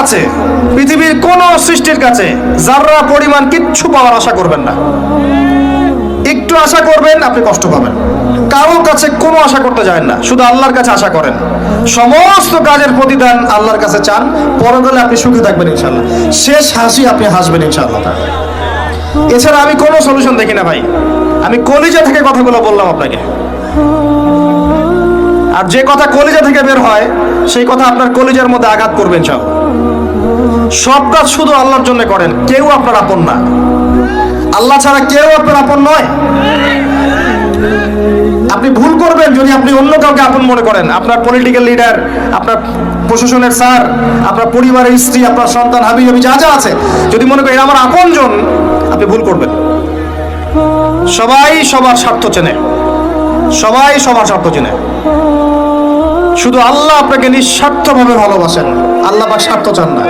কাছে, পৃথিবীর কোন সৃষ্টির কাছে যাররা পরিমাণ কিচ্ছু পাওয়ার আশা করবেন না। একটু আশা করবেন আপনি কষ্ট পাবেন। কারোর কাছে কোনো আশা করতে যায় না, শুধু আল্লাহর কাছে আশা করেন। সমস্ত কাজের প্রতিদান আল্লাহর কাছে চান, পরকালে আপনি সুখে থাকবেন ইনশাআল্লাহ। শেষ হাসি আপনি হাসবেন ইনশাআল্লাহ। এছাড়া আমি কোনো সলিউশন দেখি না ভাই। আমি কলিজা থেকে কথাগুলো বললাম আপনাকে, আর যে কথা কলিজা থেকে বের হয় সেই কথা আপনার কলিজার মধ্যে আঘাত করবেন ইনশাআল্লাহ। সব কাজ শুধু আল্লাহর জন্য করেন, কেউ আপনার আপন না। আল্লাহ ছাড়া কেউ আপনার আপন নয়। আপনি ভুল করবেন যদি আপনি অন্য কাউকে আপন মনে করেন। আপনার পলিটিক্যাল লিডার, আপনার প্রশাসনের স্যার, আপনার পরিবারের স্ত্রী, আপনার সন্তান, হাবি হাবি যা যা আছে, যদি মনে করেন আমার আপনজন, আপনি ভুল করবেন। সবাই সবার স্বার্থ চেনে, সবাই সবার স্বার্থ চেনে। শুধু আল্লাহ আপনাকে নিঃস্বার্থভাবে ভালোবাসেন, আল্লাহ পাক স্বার্থ চান না।